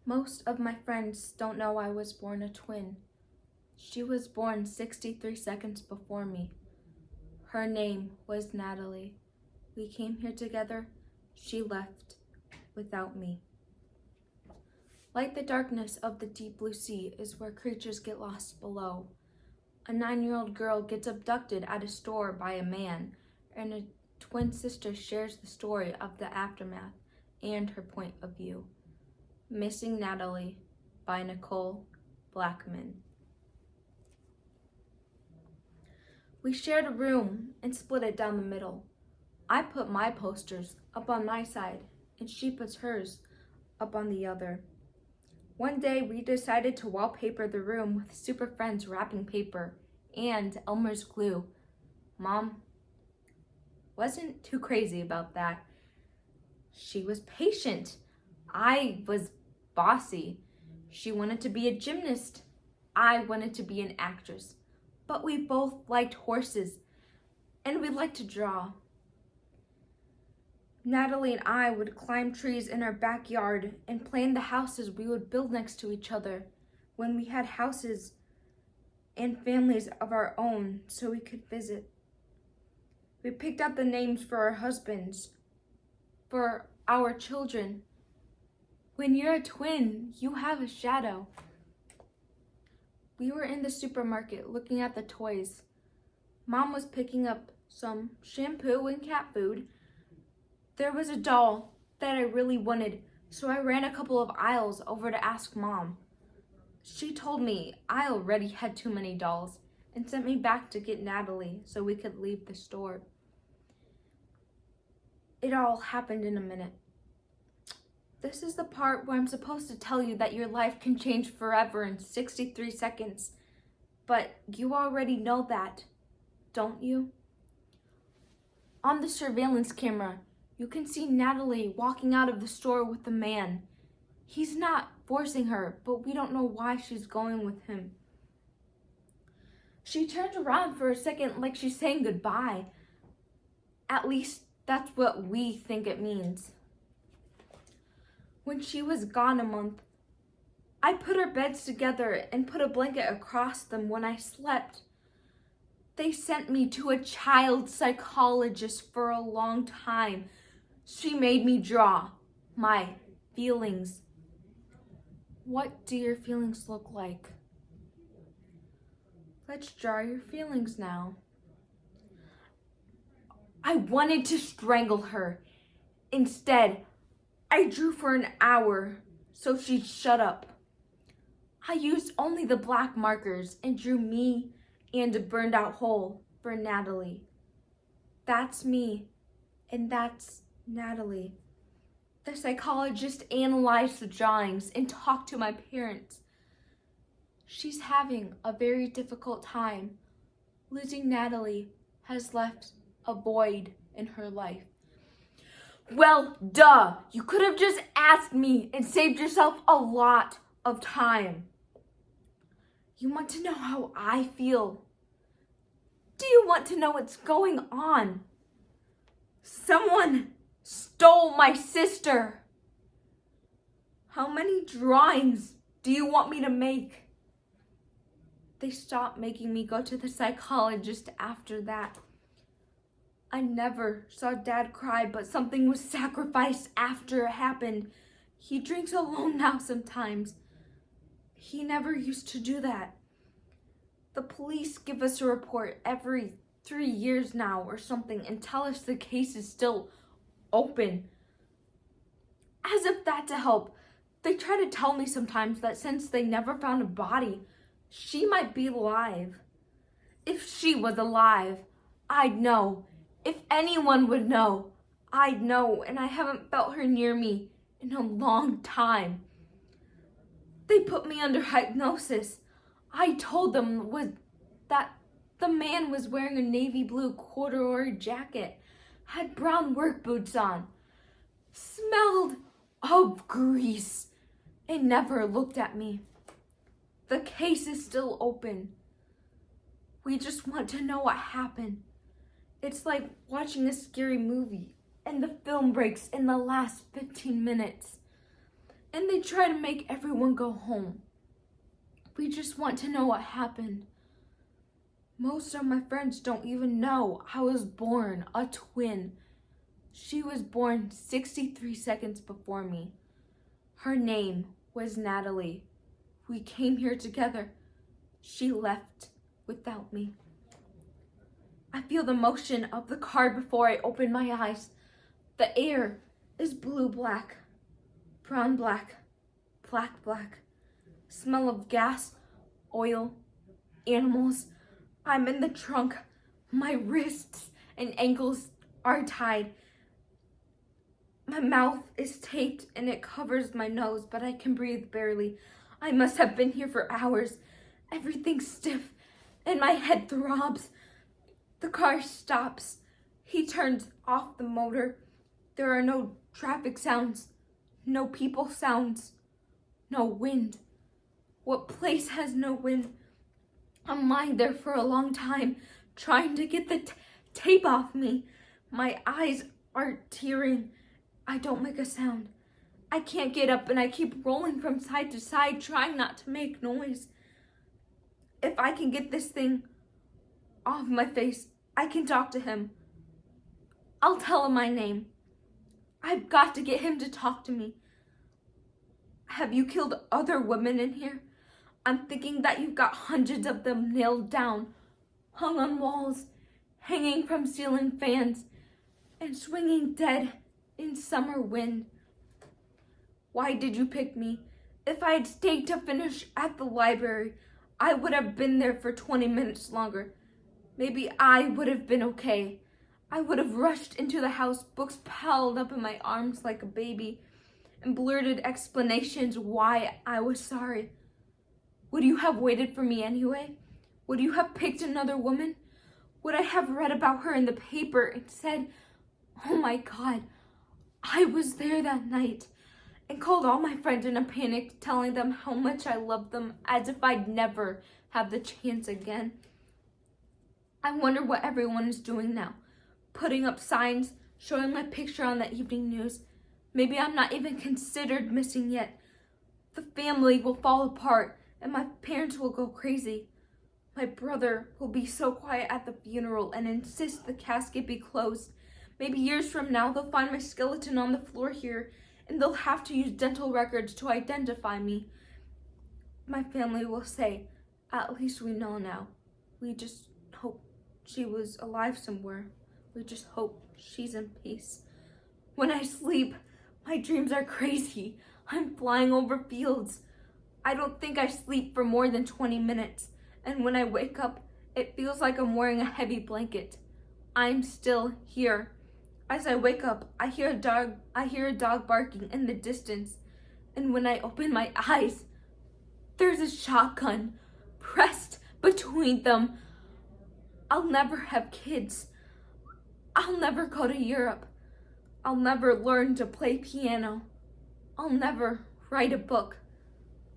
Most of my friends don't know I was born a twin. She was born 63 seconds before me. Her name was Natalie. We came here together. She left without me. Like the darkness of the deep blue sea is where creatures get lost below. A 9-year-old girl gets abducted at a store by a man, and a twin sister shares the story of the aftermath and her point of view. Missing Natalie by Nicole, Blackman. We shared a room and split it down the middle. I put my posters up on my side, and she puts hers up on the other. One day we decided to wallpaper the room with Super Friends wrapping paper and Elmer's glue. Mom wasn't too crazy about that. She was patient. I was bossy. She wanted to be a gymnast. I wanted to be an actress. But we both liked horses, and we liked to draw. Natalie and I would climb trees in our backyard and plan the houses we would build next to each other when we had houses and families of our own so we could visit. We picked out the names for our husbands, for our children. When you're a twin, you have a shadow. We were in the supermarket looking at the toys. Mom was picking up some shampoo and cat food. There was a doll that I really wanted, so I ran a couple of aisles over to ask Mom. She told me I already had too many dolls and sent me back to get Natalie so we could leave the store. It all happened in a minute. This is the part where I'm supposed to tell you that your life can change forever in 63 seconds. But you already know that, don't you? On the surveillance camera, you can see Natalie walking out of the store with the man. He's not forcing her, but we don't know why she's going with him. She turns around for a second like she's saying goodbye. At least that's what we think it means. When she was gone a month, I put our beds together and put a blanket across them when I slept. They sent me to a child psychologist for a long time. She made me draw my feelings. What do your feelings look like? Let's draw your feelings now. I wanted to strangle her. Instead, I drew for an hour so she'd shut up. I used only the black markers and drew me and a burned out hole for Natalie. That's me, and that's Natalie. The psychologist analyzed the drawings and talked to my parents. She's having a very difficult time. Losing Natalie has left a void in her life. Well, duh, you could have just asked me and saved yourself a lot of time. You want to know how I feel? Do you want to know what's going on? Someone stole my sister. How many drawings do you want me to make? They stopped making me go to the psychologist after that. I never saw Dad cry, but something was sacrificed after it happened. He drinks alone now sometimes. He never used to do that. The police give us a report every 3 years now or something and tell us the case is still open. As if that to help, they try to tell me sometimes that since they never found a body, she might be alive. If she was alive, I'd know. If anyone would know, I'd know, and I haven't felt her near me in a long time. They put me under hypnosis. I told them that the man was wearing a navy blue corduroy jacket, had brown work boots on, smelled of grease, and never looked at me. The case is still open. We just want to know what happened. It's like watching a scary movie and the film breaks in the last 15 minutes. and they try to make everyone go home. We just want to know what happened. Most of my friends don't even know I was born a twin. She was born 63 seconds before me. Her name was Natalie. We came here together. She left without me. I feel the motion of the car before I open my eyes. The air is blue-black, brown-black, black-black. Smell of gas, oil, animals. I'm in the trunk. My wrists and ankles are tied. My mouth is taped and it covers my nose, but I can breathe barely. I must have been here for hours. Everything's stiff and my head throbs. The car stops. He turns off the motor. There are no traffic sounds, no people sounds, no wind. What place has no wind? I'm lying there for a long time, trying to get the tape off me. My eyes are tearing. I don't make a sound. I can't get up and I keep rolling from side to side, trying not to make noise. If I can get this thing off my face, I can talk to him. I'll tell him my name. I've got to get him to talk to me. Have you killed other women in here? I'm thinking that you've got hundreds of them nailed down, hung on walls, hanging from ceiling fans, and swinging dead in summer wind. Why did you pick me? If I had stayed to finish at the library, I would have been there for 20 minutes longer. Maybe I would have been okay. I would have rushed into the house, books piled up in my arms like a baby, and blurted explanations why I was sorry. Would you have waited for me anyway? Would you have picked another woman? Would I have read about her in the paper and said, "Oh my God, I was there that night," and called all my friends in a panic, telling them how much I loved them, as if I'd never have the chance again? I wonder what everyone is doing now. Putting up signs, showing my picture on the evening news. Maybe I'm not even considered missing yet. The family will fall apart and my parents will go crazy. My brother will be so quiet at the funeral and insist the casket be closed. Maybe years from now they'll find my skeleton on the floor here and they'll have to use dental records to identify me. My family will say, "At least we know now. We just hope she was alive somewhere. We just hope she's in peace." When I sleep, my dreams are crazy. I'm flying over fields. I don't think I sleep for more than 20 minutes. And when I wake up, it feels like I'm wearing a heavy blanket. I'm still here. As I wake up, I hear a dog barking in the distance. And when I open my eyes, there's a shotgun pressed between them. I'll never have kids. I'll never go to Europe. I'll never learn to play piano. I'll never write a book.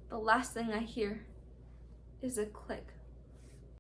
The last thing I hear is a click.